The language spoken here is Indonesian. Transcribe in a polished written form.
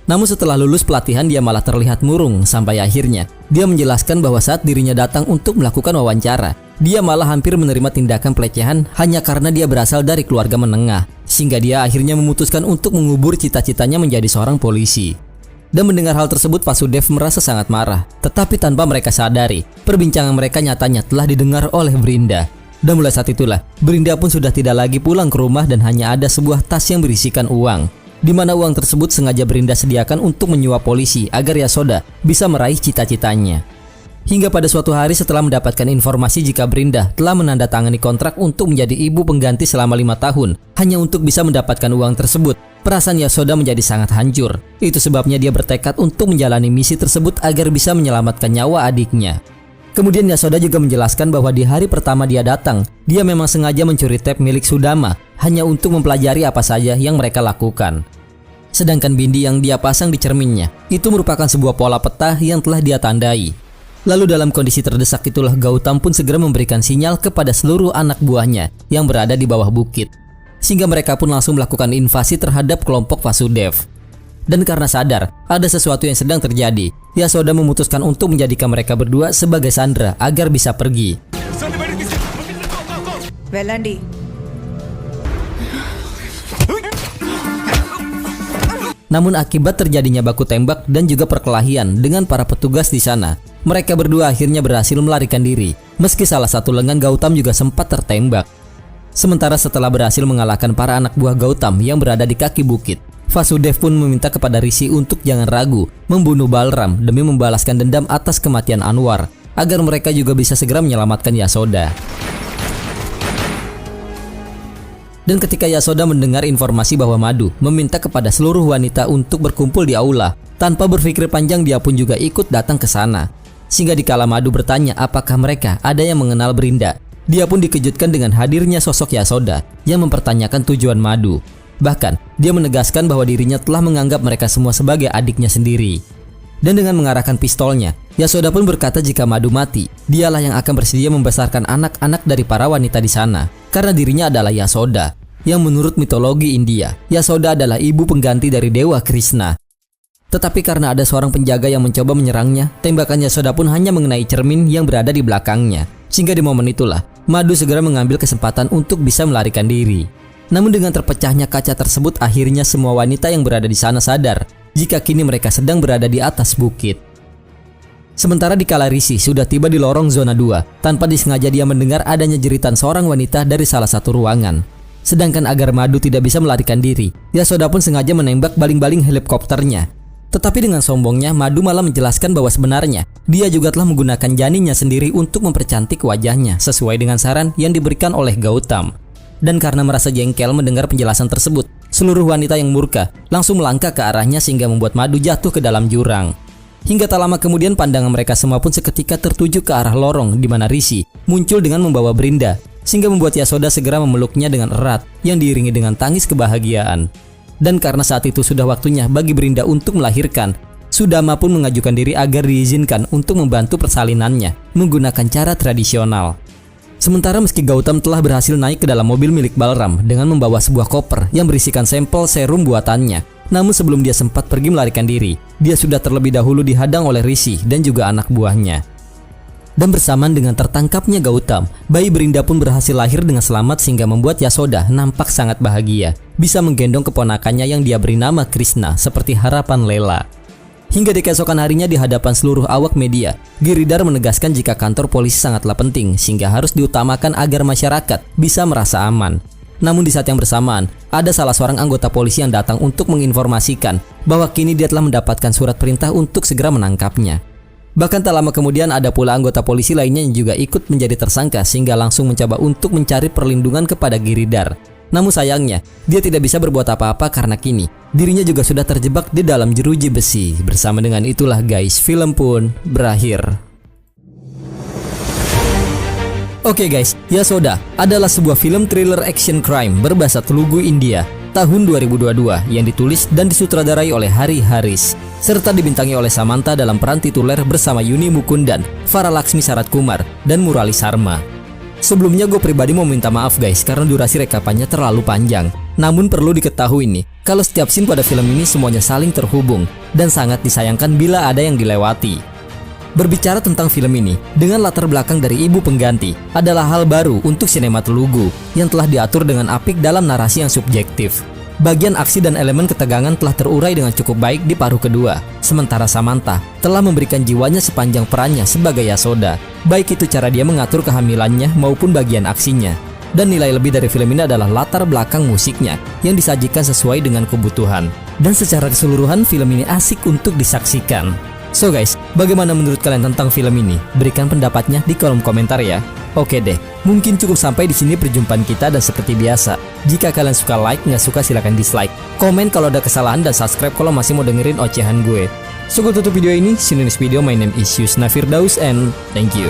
Namun setelah lulus pelatihan dia malah terlihat murung sampai akhirnya dia menjelaskan bahwa saat dirinya datang untuk melakukan wawancara, dia malah hampir menerima tindakan pelecehan hanya karena dia berasal dari keluarga menengah, sehingga dia akhirnya memutuskan untuk mengubur cita-citanya menjadi seorang polisi. Dan mendengar hal tersebut, Vasudev merasa sangat marah, tetapi tanpa mereka sadari, perbincangan mereka nyatanya telah didengar oleh Brinda. Dan mulai saat itulah, Brinda pun sudah tidak lagi pulang ke rumah dan hanya ada sebuah tas yang berisikan uang, di mana uang tersebut sengaja Brinda sediakan untuk menyuap polisi agar Yasoda bisa meraih cita-citanya. Hingga pada suatu hari setelah mendapatkan informasi jika Brinda telah menandatangani kontrak untuk menjadi ibu pengganti selama 5 tahun hanya untuk bisa mendapatkan uang tersebut, perasaan Yasoda menjadi sangat hancur. Itu sebabnya dia bertekad untuk menjalani misi tersebut agar bisa menyelamatkan nyawa adiknya. Kemudian Yasoda juga menjelaskan bahwa di hari pertama dia datang, dia memang sengaja mencuri tape milik Sudama hanya untuk mempelajari apa saja yang mereka lakukan. Sedangkan bindi yang dia pasang di cerminnya itu merupakan sebuah pola peta yang telah dia tandai. Lalu dalam kondisi terdesak itulah Gautam pun segera memberikan sinyal kepada seluruh anak buahnya yang berada di bawah bukit, sehingga mereka pun langsung melakukan invasi terhadap kelompok Vasudev. Dan karena sadar ada sesuatu yang sedang terjadi, Yasoda memutuskan untuk menjadikan mereka berdua sebagai sandera agar bisa pergi. Velandi. Namun akibat terjadinya baku tembak dan juga perkelahian dengan para petugas di sana, mereka berdua akhirnya berhasil melarikan diri, meski salah satu lengan Gautam juga sempat tertembak. Sementara setelah berhasil mengalahkan para anak buah Gautam yang berada di kaki bukit, Vasudev pun meminta kepada Rishi untuk jangan ragu membunuh Balram demi membalaskan dendam atas kematian Anwar, agar mereka juga bisa segera menyelamatkan Yasoda. Dan ketika Yasoda mendengar informasi bahwa Madu meminta kepada seluruh wanita untuk berkumpul di aula, tanpa berpikir panjang dia pun juga ikut datang ke sana. Sehingga dikala Madu bertanya apakah mereka ada yang mengenal Brinda, dia pun dikejutkan dengan hadirnya sosok Yasoda yang mempertanyakan tujuan Madu. Bahkan, dia menegaskan bahwa dirinya telah menganggap mereka semua sebagai adiknya sendiri. Dan dengan mengarahkan pistolnya, Yasoda pun berkata jika Madu mati, dialah yang akan bersedia membesarkan anak-anak dari para wanita di sana, karena dirinya adalah Yasoda, yang menurut mitologi India, Yasoda adalah ibu pengganti dari Dewa Krishna. Tetapi karena ada seorang penjaga yang mencoba menyerangnya, tembakan Yasoda pun hanya mengenai cermin yang berada di belakangnya. Sehingga di momen itulah, Madu segera mengambil kesempatan untuk bisa melarikan diri. Namun dengan terpecahnya kaca tersebut, akhirnya semua wanita yang berada di sana sadar jika kini mereka sedang berada di atas bukit. Sementara dikala Rishi sudah tiba di lorong zona 2, tanpa disengaja dia mendengar adanya jeritan seorang wanita dari salah satu ruangan. Sedangkan agar Madu tidak bisa melarikan diri, Yasoda pun sengaja menembak baling-baling helikopternya. Tetapi dengan sombongnya, Madu malah menjelaskan bahwa sebenarnya dia juga telah menggunakan janinnya sendiri untuk mempercantik wajahnya sesuai dengan saran yang diberikan oleh Gautam. Dan karena merasa jengkel mendengar penjelasan tersebut, seluruh wanita yang murka langsung melangkah ke arahnya sehingga membuat Madu jatuh ke dalam jurang. Hingga tak lama kemudian pandangan mereka semua pun seketika tertuju ke arah lorong di mana Rishi muncul dengan membawa Brinda, sehingga membuat Yasoda segera memeluknya dengan erat yang diiringi dengan tangis kebahagiaan. Dan karena saat itu sudah waktunya bagi Brinda untuk melahirkan, Sudama pun mengajukan diri agar diizinkan untuk membantu persalinannya menggunakan cara tradisional. Sementara meski Gautam telah berhasil naik ke dalam mobil milik Balram dengan membawa sebuah koper yang berisikan sampel serum buatannya, namun sebelum dia sempat pergi melarikan diri, dia sudah terlebih dahulu dihadang oleh Rishi dan juga anak buahnya. Dan bersamaan dengan tertangkapnya Gautam, bayi Brinda pun berhasil lahir dengan selamat sehingga membuat Yasoda nampak sangat bahagia, bisa menggendong keponakannya yang dia beri nama Krishna seperti harapan Lela. Hingga di keesokan harinya di hadapan seluruh awak media, Giridhar menegaskan jika kantor polisi sangatlah penting sehingga harus diutamakan agar masyarakat bisa merasa aman. Namun di saat yang bersamaan, ada salah seorang anggota polisi yang datang untuk menginformasikan bahwa kini dia telah mendapatkan surat perintah untuk segera menangkapnya. Bahkan tak lama kemudian ada pula anggota polisi lainnya yang juga ikut menjadi tersangka sehingga langsung mencoba untuk mencari perlindungan kepada Giridhar. Namun sayangnya, dia tidak bisa berbuat apa-apa karena kini dirinya juga sudah terjebak di dalam jeruji besi. Bersama dengan itulah guys, film pun berakhir. Oke guys, Yasoda adalah sebuah film thriller action crime berbahasa Telugu India tahun 2022 yang ditulis dan disutradarai oleh Hari Haris serta dibintangi oleh Samantha dalam peran tituler bersama Yuni Mukundan, Farah Laksmi Saratkumar, dan Murali Sharma. Sebelumnya gue pribadi mau minta maaf guys karena durasi rekapannya terlalu panjang. Namun perlu diketahui nih, kalau setiap scene pada film ini semuanya saling terhubung dan sangat disayangkan bila ada yang dilewati. Berbicara tentang film ini, dengan latar belakang dari ibu pengganti adalah hal baru untuk sinema Telugu yang telah diatur dengan apik dalam narasi yang subjektif. Bagian aksi dan elemen ketegangan telah terurai dengan cukup baik di paruh kedua, sementara Samantha telah memberikan jiwanya sepanjang perannya sebagai Yasoda, baik itu cara dia mengatur kehamilannya maupun bagian aksinya. Dan nilai lebih dari film ini adalah latar belakang musiknya yang disajikan sesuai dengan kebutuhan. Dan secara keseluruhan film ini asik untuk disaksikan. So guys, bagaimana menurut kalian tentang film ini? Berikan pendapatnya di kolom komentar ya. Oke deh, mungkin cukup sampai di sini perjumpaan kita dan seperti biasa, jika kalian suka like, nggak suka silahkan dislike. Komen kalau ada kesalahan dan subscribe kalau masih mau dengerin ocehan gue. So gue tutup video ini, see you in the next video. My name is Yusna Firdaus and thank you.